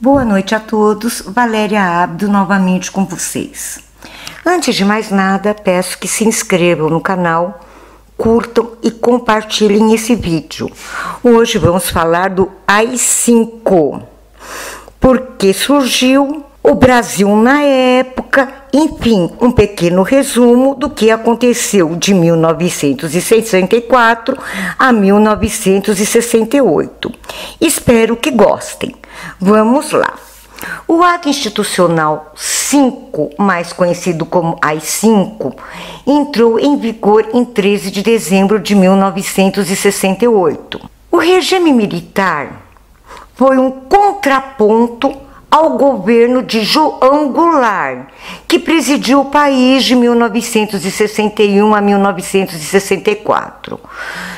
Boa noite a todos, Valéria Abdo novamente com vocês. Antes de mais nada, peço que se inscrevam no canal, curtam e compartilhem esse vídeo. Hoje vamos falar do AI-5, porque surgiu o Brasil na época, enfim, um pequeno resumo do que aconteceu de 1964 a 1968. Espero que gostem. Vamos lá. O Ato Institucional 5, mais conhecido como AI-5, entrou em vigor em 13 de dezembro de 1968. O regime militar foi um contraponto ao governo de João Goulart, que presidiu o país de 1961 a 1964.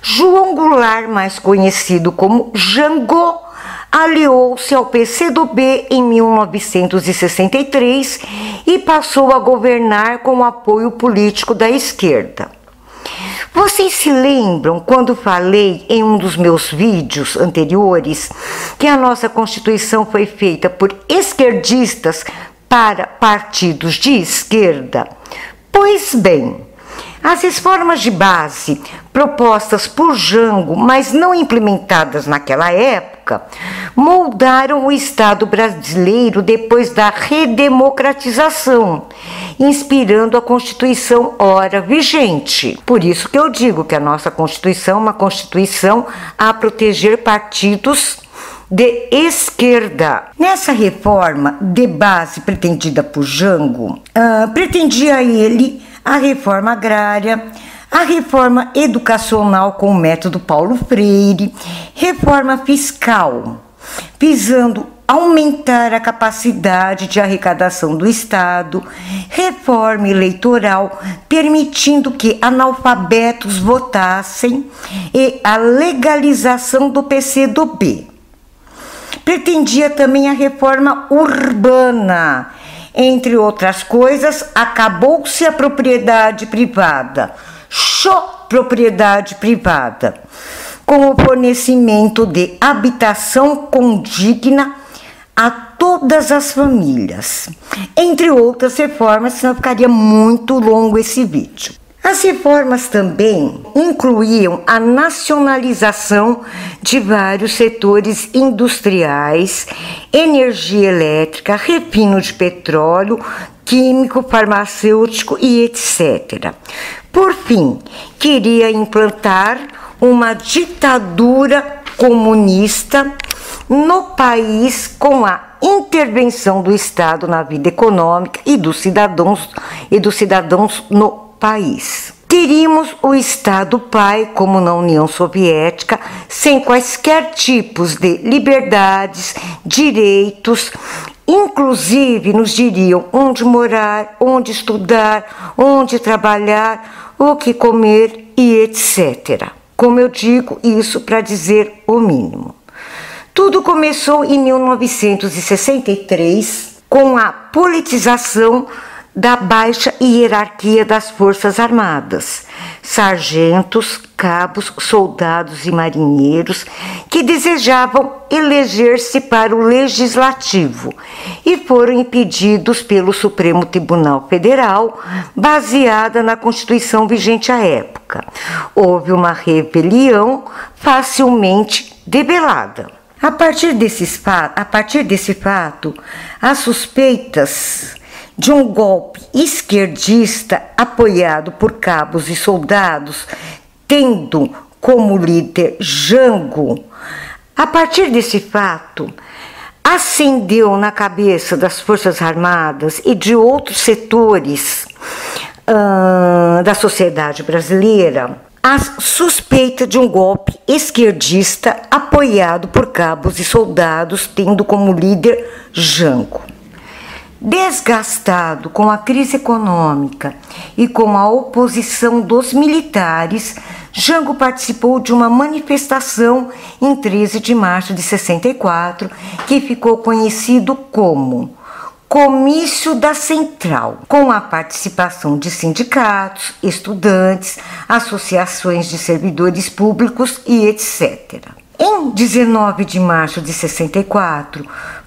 João Goulart, mais conhecido como Jango, aliou-se ao PCdoB em 1963 e passou a governar com o apoio político da esquerda. Vocês se lembram quando falei em um dos meus vídeos anteriores que a nossa Constituição foi feita por esquerdistas para partidos de esquerda? Pois bem, as reformas de base propostas por Jango, mas não implementadas naquela época, moldaram o Estado brasileiro depois da redemocratização, inspirando a Constituição ora vigente. Por isso que eu digo que a nossa Constituição é uma Constituição a proteger partidos de esquerda. Nessa reforma de base pretendida por Jango, pretendia ele a reforma agrária, a reforma educacional com o método Paulo Freire, reforma fiscal, visando aumentar a capacidade de arrecadação do Estado, reforma eleitoral, permitindo que analfabetos votassem e a legalização do PCdoB. Pretendia também a reforma urbana. Entre outras coisas, acabou-se a propriedade privada, propriedade privada, com o fornecimento de habitação condigna a todas as famílias. Entre outras reformas, senão ficaria muito longo esse vídeo. As reformas também incluíam a nacionalização de vários setores industriais, energia elétrica, refino de petróleo, químico, farmacêutico e etc. Por fim, queria implantar uma ditadura comunista no país com a intervenção do Estado na vida econômica e dos cidadãos no país. Teríamos o Estado pai, como na União Soviética, sem quaisquer tipos de liberdades, direitos, inclusive nos diriam onde morar, onde estudar, onde trabalhar, o que comer e etc. Como eu digo, isso para dizer o mínimo. Tudo começou em 1963 com a politização da baixa hierarquia das Forças Armadas, sargentos, cabos, soldados e marinheiros que desejavam eleger-se para o Legislativo e foram impedidos pelo Supremo Tribunal Federal, baseada na Constituição vigente à época. Houve uma rebelião facilmente debelada. A partir desse fato, as suspeitas de um golpe esquerdista apoiado por cabos e soldados, tendo como líder Jango, a partir desse fato, acendeu na cabeça das Forças Armadas e de outros setores da sociedade brasileira a suspeita de um golpe esquerdista apoiado por cabos e soldados, tendo como líder Jango. Desgastado com a crise econômica e com a oposição dos militares, Jango participou de uma manifestação em 13 de março de 64, que ficou conhecido como Comício da Central, com a participação de sindicatos, estudantes, associações de servidores públicos e etc. Em 19 de março de 64,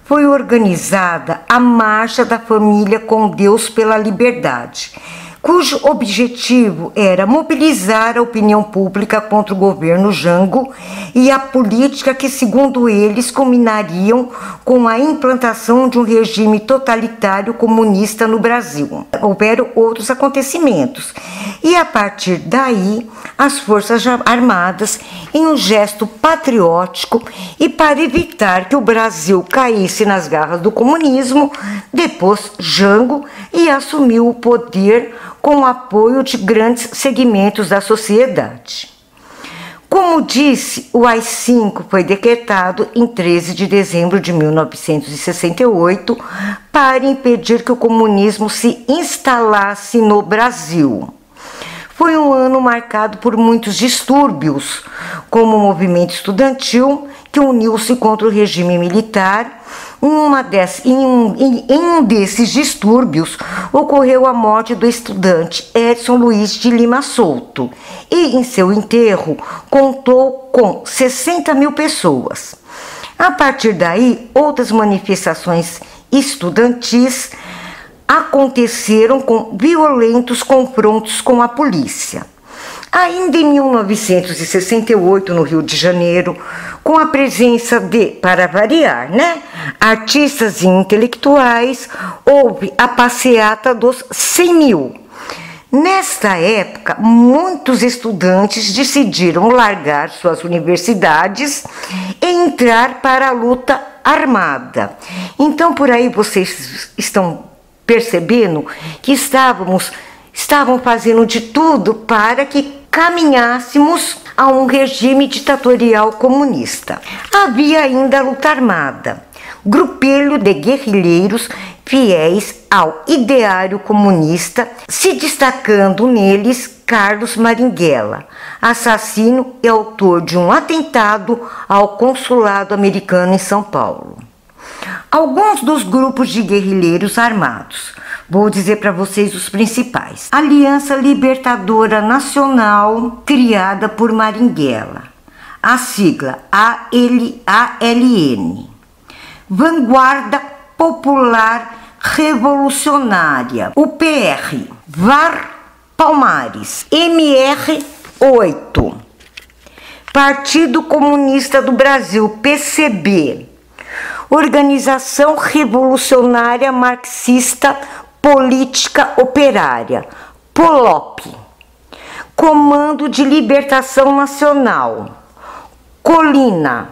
foi organizada a Marcha da Família com Deus pela Liberdade, cujo objetivo era mobilizar a opinião pública contra o governo Jango e a política que, segundo eles, culminariam com a implantação de um regime totalitário comunista no Brasil. Houveram outros acontecimentos e, a partir daí, as Forças Armadas, em um gesto patriótico e para evitar que o Brasil caísse nas garras do comunismo, depôs Jango e assumiu o poder com o apoio de grandes segmentos da sociedade. Como disse, o AI-5 foi decretado em 13 de dezembro de 1968 para impedir que o comunismo se instalasse no Brasil. Foi um ano marcado por muitos distúrbios, como o movimento estudantil, que uniu-se contra o regime militar. Em um desses distúrbios, ocorreu a morte do estudante Edson Luiz de Lima Souto e, em seu enterro, contou com 60 mil pessoas. A partir daí, outras manifestações estudantis aconteceram com violentos confrontos com a polícia. Ainda em 1968, no Rio de Janeiro, com a presença de, para variar, artistas e intelectuais, houve a passeata dos 100 mil. Nesta época, muitos estudantes decidiram largar suas universidades e entrar para a luta armada. Então, por aí vocês estão percebendo que estavam fazendo de tudo para que caminhássemos a um regime ditatorial comunista. Havia ainda a luta armada, grupelho de guerrilheiros fiéis ao ideário comunista, se destacando neles Carlos Marighella, assassino e autor de um atentado ao consulado americano em São Paulo. Alguns dos grupos de guerrilheiros armados. Vou dizer para vocês os principais. Aliança Libertadora Nacional, criada por Marighella. A sigla ALN. Vanguarda Popular Revolucionária. UPR. VAR Palmares. MR8. Partido Comunista do Brasil, PCB. Organização Revolucionária Marxista Política Operária, POLOP. Comando de Libertação Nacional, Colina.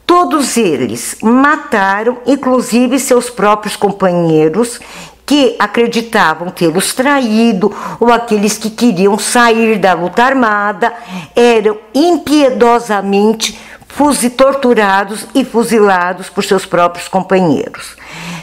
Todos eles mataram, inclusive seus próprios companheiros, que acreditavam tê-los traído, ou aqueles que queriam sair da luta armada, eram impiedosamente torturados e fuzilados por seus próprios companheiros.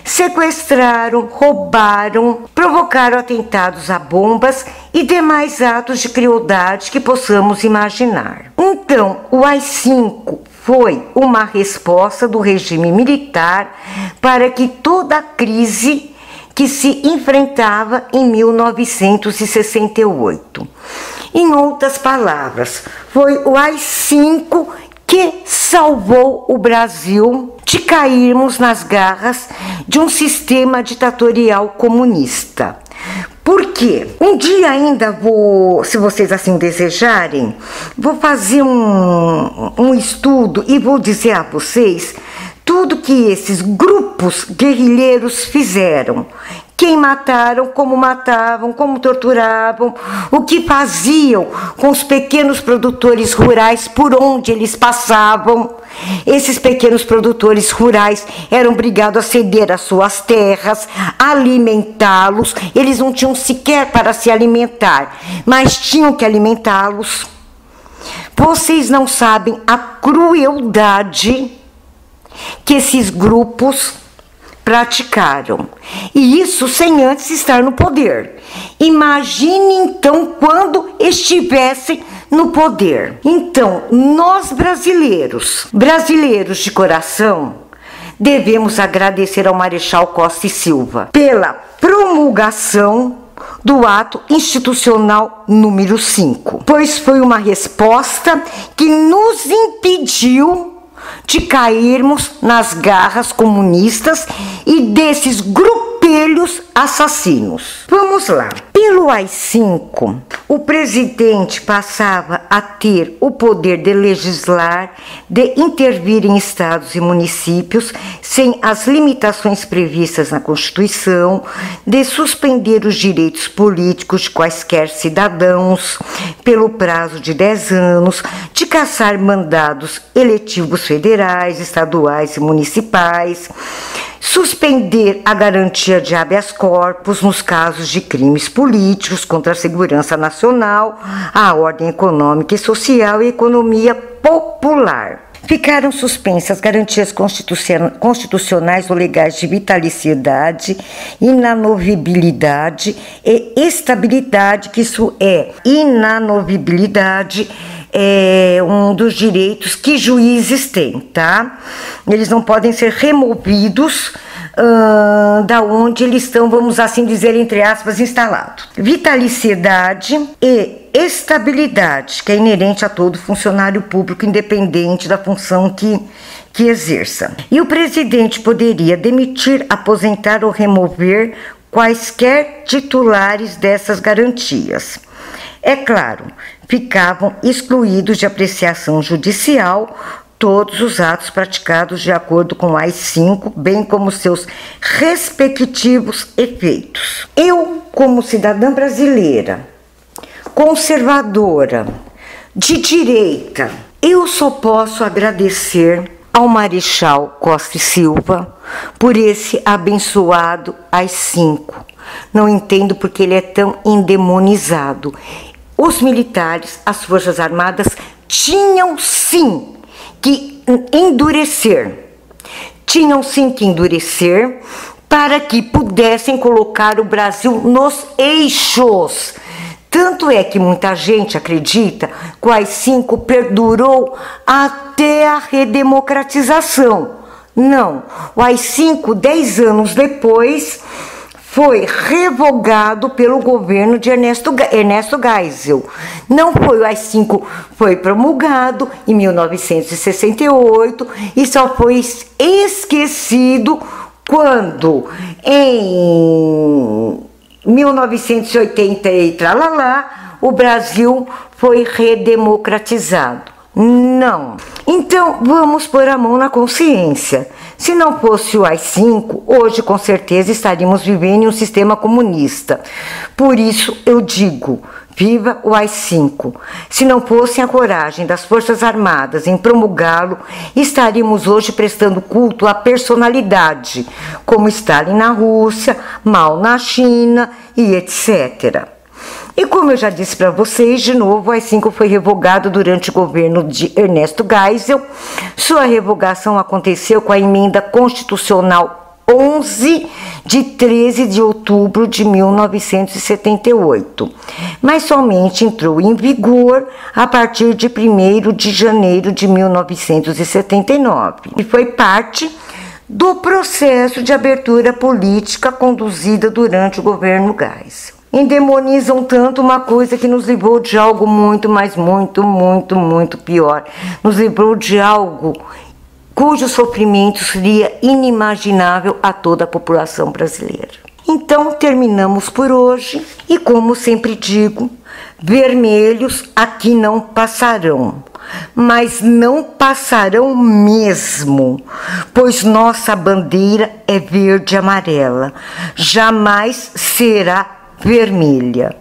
Sequestraram, roubaram, provocaram atentados a bombas e demais atos de crueldade que possamos imaginar. Então, o AI-5 foi uma resposta do regime militar para que toda a crise que se enfrentava em 1968. Em outras palavras, foi o AI-5 que salvou o Brasil de cairmos nas garras de um sistema ditatorial comunista. Por quê? Um dia ainda vou, se vocês assim desejarem, vou fazer um estudo e vou dizer a vocês tudo que esses grupos guerrilheiros fizeram. Quem mataram, como torturavam, o que faziam com os pequenos produtores rurais por onde eles passavam. Esses pequenos produtores rurais eram obrigados a ceder as suas terras, alimentá-los. Eles não tinham sequer para se alimentar, mas tinham que alimentá-los. Vocês não sabem a crueldade que esses grupos praticaram, e isso sem antes estar no poder. Imagine então quando estivessem no poder. Então, nós brasileiros de coração, devemos agradecer ao Marechal Costa e Silva pela promulgação do ato institucional número 5, pois foi uma resposta que nos impediu de cairmos nas garras comunistas e desses grupelhos assassinos. Vamos lá. Pelo AI-5, o presidente passava a ter o poder de legislar, de intervir em estados e municípios sem as limitações previstas na Constituição, de suspender os direitos políticos de quaisquer cidadãos pelo prazo de 10 anos, de cassar mandados eletivos federais, estaduais e municipais, suspender a garantia de habeas corpus nos casos de crimes políticos contra a segurança nacional, a ordem econômica e social e a economia popular. Ficaram suspensas as garantias constitucionais ou legais de vitaliciedade, inamovibilidade e estabilidade, que isso é inamovibilidade, é um dos direitos que juízes têm, tá? Eles não podem ser removidos da onde eles estão, vamos assim dizer, entre aspas, instalados. Vitaliciedade e estabilidade, que é inerente a todo funcionário público, independente da função que exerça. E o presidente poderia demitir, aposentar ou remover quaisquer titulares dessas garantias. É claro, ficavam excluídos de apreciação judicial todos os atos praticados de acordo com o AI-5, bem como seus respectivos efeitos. Eu, como cidadã brasileira, conservadora, de direita, eu só posso agradecer ao Marechal Costa e Silva por esse abençoado AI-5. Não entendo porque ele é tão endemonizado. Os militares, as Forças Armadas, tinham sim que endurecer. Tinham sim que endurecer para que pudessem colocar o Brasil nos eixos. Tanto é que muita gente acredita que o AI-5 perdurou até a redemocratização. Não, o AI-5, 10 anos depois, foi revogado pelo governo de Ernesto Geisel. Não foi o AI-5, foi promulgado em 1968 e só foi esquecido quando, em 1980 e tralalá, o Brasil foi redemocratizado. Não. Então, vamos pôr a mão na consciência. Se não fosse o AI-5, hoje com certeza estaríamos vivendo em um sistema comunista. Por isso eu digo, viva o AI-5. Se não fosse a coragem das Forças Armadas em promulgá-lo, estaríamos hoje prestando culto à personalidade, como Stalin na Rússia, Mao na China e etc. E como eu já disse para vocês, de novo, o AI-5 foi revogado durante o governo de Ernesto Geisel. Sua revogação aconteceu com a emenda constitucional 11 de 13 de outubro de 1978, mas somente entrou em vigor a partir de 1º de janeiro de 1979 e foi parte do processo de abertura política conduzida durante o governo Geisel. Endemonizam tanto uma coisa que nos livrou de algo muito, mas muito, muito, muito pior. Nos livrou de algo cujo sofrimento seria inimaginável a toda a população brasileira. Então, terminamos por hoje e, como sempre digo, vermelhos aqui não passarão. Mas não passarão mesmo, pois nossa bandeira é verde e amarela. Jamais será vermelha.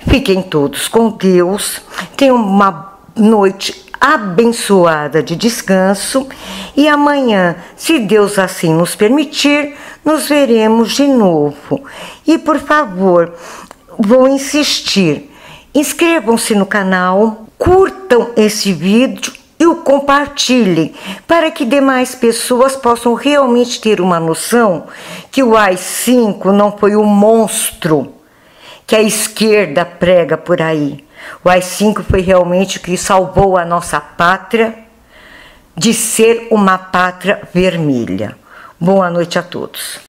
Fiquem todos com Deus, tenham uma noite abençoada de descanso e amanhã, se Deus assim nos permitir, nos veremos de novo. E por favor, vou insistir, inscrevam-se no canal, curtam esse vídeo e o compartilhem para que demais pessoas possam realmente ter uma noção que o AI-5 não foi o monstro que a esquerda prega por aí. O AI-5 foi realmente o que salvou a nossa pátria de ser uma pátria vermelha. Boa noite a todos.